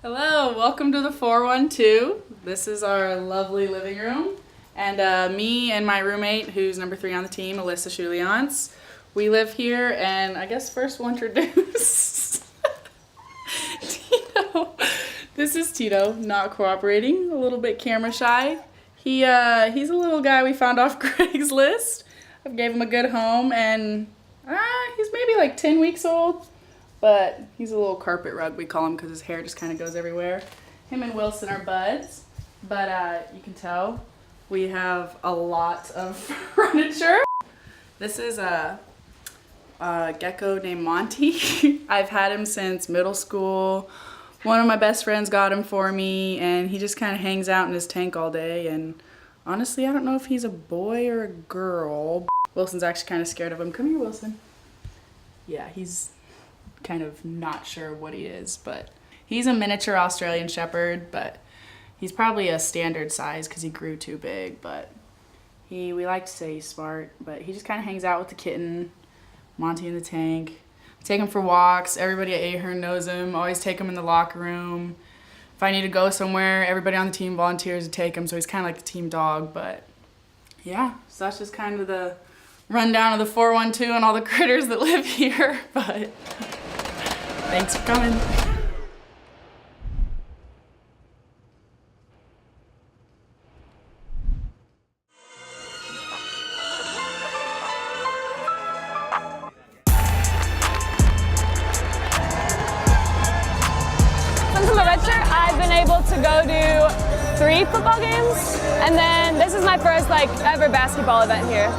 Hello, welcome to the 412. This is our lovely living room. And me and my roommate, who's number 3 on the team, Alyssa Schuliance, we live here, and I guess first we'll introduce Tito. This is Tito, not cooperating, a little bit camera shy. He's a little guy we found off Craigslist. I gave him a good home, and he's maybe like 10 weeks old. But he's a little carpet rug, we call him, because his hair just kind of goes everywhere. Him and Wilson are buds, but you can tell we have a lot of furniture. This is a gecko named Monty. I've had him since middle school. One of my best friends got him for me, and he just kind of hangs out in his tank all day. And honestly, I don't know if he's a boy or a girl. Wilson's actually kind of scared of him. Come here, Wilson. Yeah, he's kind of not sure what he is, but he's a miniature Australian Shepherd, but he's probably a standard size because he grew too big. But we like to say he's smart, but he just kind of hangs out with the kitten, Monty in the tank. Take him for walks. Everybody at Ahern knows him. Always take him in the locker room. If I need to go somewhere, everybody on the team volunteers to take him, so he's kind of like the team dog. But yeah, so that's just kind of the rundown of the 412 and all the critters that live here. But thanks for coming. Since I'm a redshirt, I've been able to go to 3 football games, and then this is my first ever basketball event here.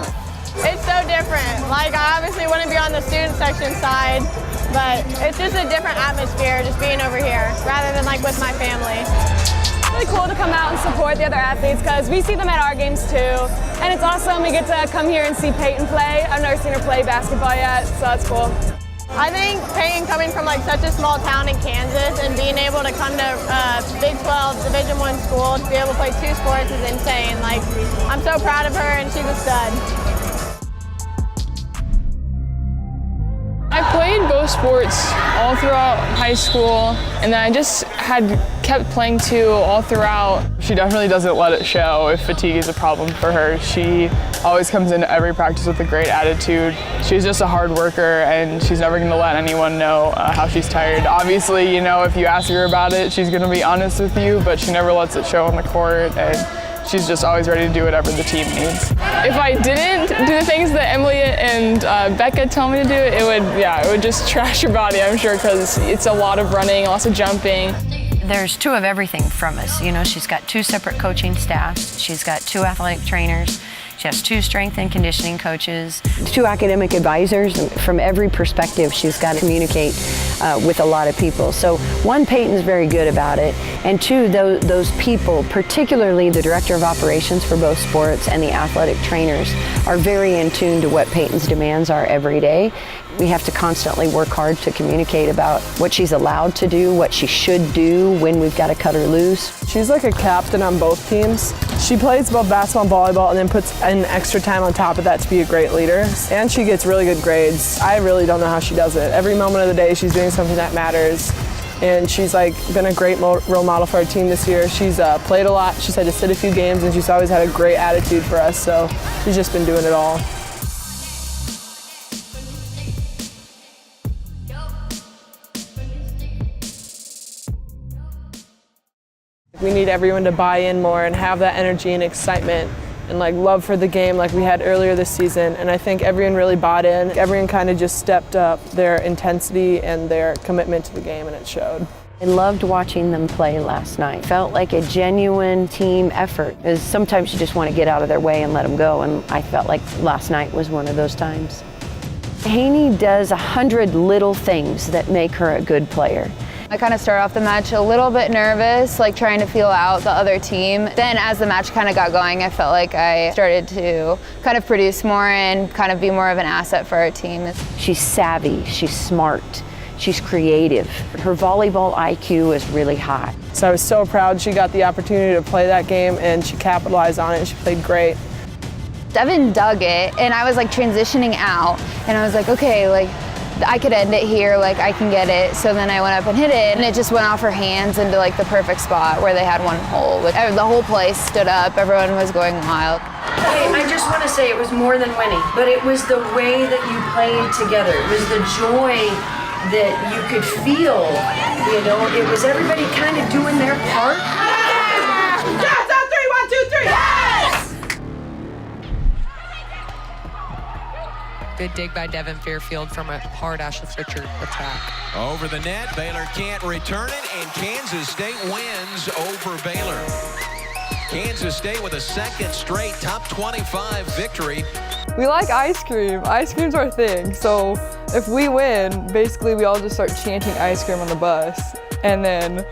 It's so different. I obviously wouldn't be on the student section side, but it's just a different atmosphere just being over here rather than with my family. It's really cool to come out and support the other athletes because we see them at our games too, and it's awesome we get to come here and see Peyton play. I've never seen her play basketball yet, so that's cool. I think Peyton coming from such a small town in Kansas and being able to come to Big 12 Division I school to be able to play 2 sports is insane. I'm so proud of her, and she's a stud. I played both sports all throughout high school, and then I just kept playing too all throughout. She definitely doesn't let it show if fatigue is a problem for her. She always comes into every practice with a great attitude. She's just a hard worker, and she's never going to let anyone know how she's tired. Obviously, if you ask her about it, she's going to be honest with you, but she never lets it show on the court, and she's just always ready to do whatever the team needs. If I didn't do the things that Emily and Becca tell me to do, it would just trash your body, I'm sure, because it's a lot of running, lots of jumping. There's 2 of everything from us. She's got 2 separate coaching staffs. She's got 2 athletic trainers. She has 2 strength and conditioning coaches. 2 academic advisors. From every perspective, she's got to communicate with a lot of people. So 1, Peyton's very good about it, and 2, those people, particularly the director of operations for both sports and the athletic trainers, are very in tune to what Peyton's demands are every day. We have to constantly work hard to communicate about what she's allowed to do, what she should do, when we've got to cut her loose. She's like a captain on both teams. She plays both basketball and volleyball and then puts in extra time on top of that to be a great leader. And she gets really good grades. I really don't know how she does it. Every moment of the day she's doing something that matters. And she's been a great role model for our team this year. She's played a lot. She's had to sit a few games, and she's always had a great attitude for us. So she's just been doing it all. We need everyone to buy in more and have that energy and excitement and love for the game like we had earlier this season. And I think everyone really bought in. Everyone kind of just stepped up their intensity and their commitment to the game, and it showed. I loved watching them play last night. Felt like a genuine team effort. Because sometimes you just want to get out of their way and let them go, and I felt like last night was one of those times. Haney does 100 little things that make her a good player. I kind of started off the match a little bit nervous, trying to feel out the other team. Then as the match kind of got going, I felt like I started to kind of produce more and kind of be more of an asset for our team. She's savvy, she's smart, she's creative. Her volleyball IQ is really high. So I was so proud she got the opportunity to play that game, and she capitalized on it, and she played great. Devin dug it, and I was transitioning out, and I was like, okay, I could end it here, like I can get it. So then I went up and hit it, and it just went off her hands into like the perfect spot where they had one hole. The whole place stood up, everyone was going wild. Hey, I just want to say it was more than winning, but it was the way that you played together. It was the joy that you could feel, you know, it was everybody kind of doing their part. Yes, on 3, 1, 2, 3, yes! Good dig by Devin Fairfield from a hard Ashley Richard attack. Over the net, Baylor can't return it, and Kansas State wins over Baylor. Kansas State with a second straight top 25 victory. We like ice cream. Ice cream's our thing. So if we win, basically we all just start chanting ice cream on the bus. And then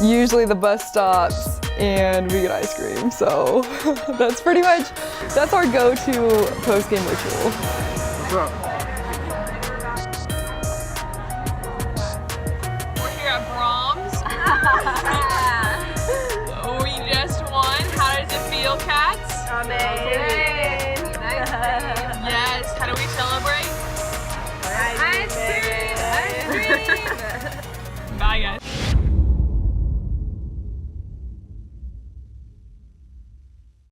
usually the bus stops and we get ice cream. So that's pretty much, that's our go-to post-game ritual. We're here at Brahms. We just won. How does it feel, Cats? Amazing. Yes. How do we celebrate? Ice cream. Ice cream. Bye, guys.